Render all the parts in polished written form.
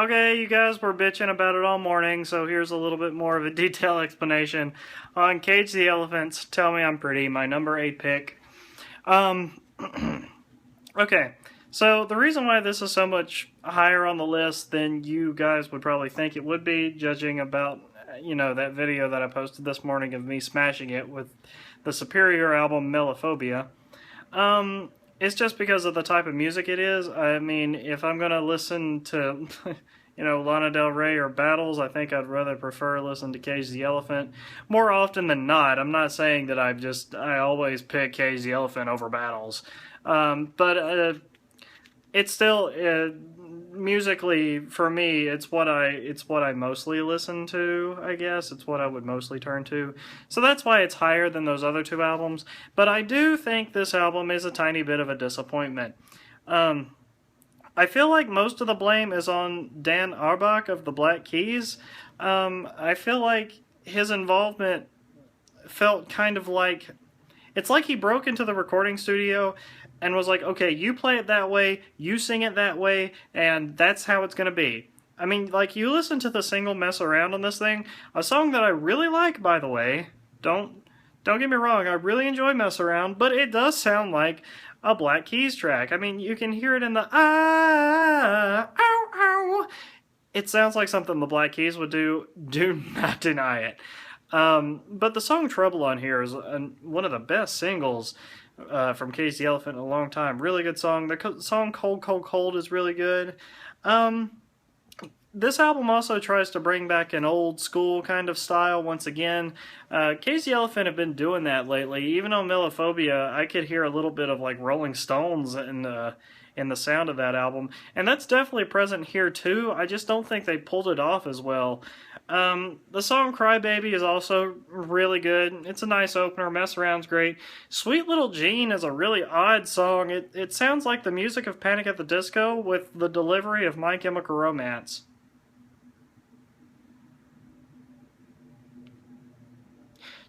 Okay, you guys were bitching about it all morning, so here's a little bit more of a detailed explanation on Cage the Elephant's Tell Me I'm Pretty, my number 8 pick. Okay, so the reason why this is so much higher on the list than you guys would probably think it would be, judging about, that video that I posted this morning of me smashing it with the Superior album Melophobia, it's just because of the type of music it is. I mean, if I'm going to listen to, Lana Del Rey or Battles, I think I'd rather prefer listen to Cage the Elephant more often than not. I'm not saying that I always pick Cage the Elephant over Battles. But it's still, musically, for me, it's what I mostly listen to, I guess. It's what I would mostly turn to. So that's why it's higher than those other two albums. But I do think this album is a tiny bit of a disappointment. I feel like most of the blame is on Dan Auerbach of the Black Keys. I feel like his involvement felt kind of like... It's like he broke into the recording studio and was like, okay, you play it that way, you sing it that way, and that's how it's going to be. I mean, like, you listen to the single Mess Around on this thing, a song that I really like, by the way. Don't get me wrong, I really enjoy Mess Around, but it does sound like a Black Keys track. I mean, you can hear it in the ow, ow. It sounds like something the Black Keys would do. Do not deny it. But the song Trouble on here is one of the best singles from Cage the Elephant in a long time. Really good song. The song Cold, Cold, Cold is really good. This album also tries to bring back an old school kind of style once again. Cage the Elephant have been doing that lately. Even on Melophobia, I could hear a little bit of like Rolling Stones in the sound of that album. And that's definitely present here too. I just don't think they pulled it off as well. The song Cry Baby is also really good. It's a nice opener. Mess Around's great. Sweet Little Jean is a really odd song. It sounds like the music of Panic at the Disco with the delivery of My Chemical Romance.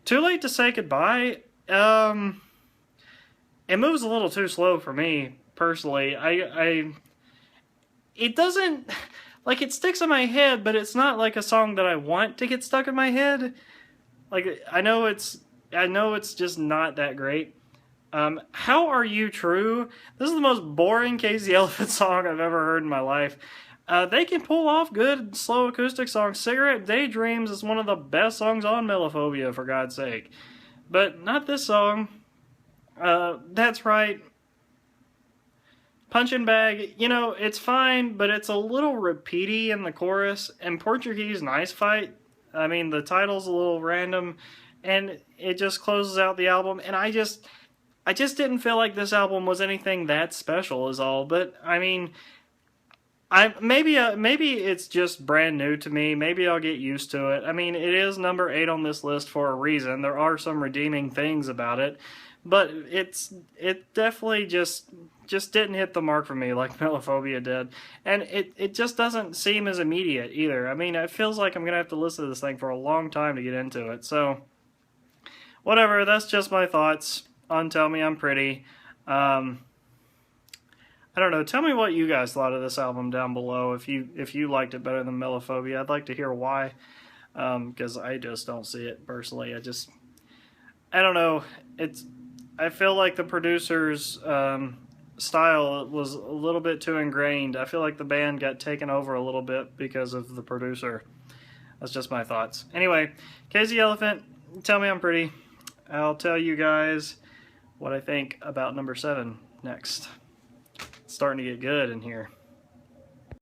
Too Late to Say Goodbye, it moves a little too slow for me, personally. It doesn't... Like, it sticks in my head, but it's not like a song that I want to get stuck in my head. Like, I know it's just not that great. How Are You True? This is the most boring Cage the Elephant song I've ever heard in my life. They can pull off good, slow acoustic songs. Cigarette Daydreams is one of the best songs on Melophobia, for God's sake. But not this song. That's Right. Punching Bag, it's fine, but it's a little repeaty in the chorus. And Portuguese Nice Fight, I mean, the title's a little random, and it just closes out the album. And I just didn't feel like this album was anything that special is all. But, I mean, maybe it's just brand new to me. Maybe I'll get used to it. I mean, it is number 8 on this list for a reason. There are some redeeming things about it. But it definitely just didn't hit the mark for me like Melophobia did. And it just doesn't seem as immediate either. I mean, it feels like I'm going to have to listen to this thing for a long time to get into it. So, whatever, that's just my thoughts on Tell Me I'm Pretty. I don't know, tell me what you guys thought of this album down below. If you liked it better than Melophobia, I'd like to hear why. Because I just don't see it personally. I don't know, I feel like the producer's style was a little bit too ingrained. I feel like the band got taken over a little bit because of the producer. That's just my thoughts. Anyway, Cage the Elephant, Tell Me I'm Pretty. I'll tell you guys what I think about number 7 next. It's starting to get good in here.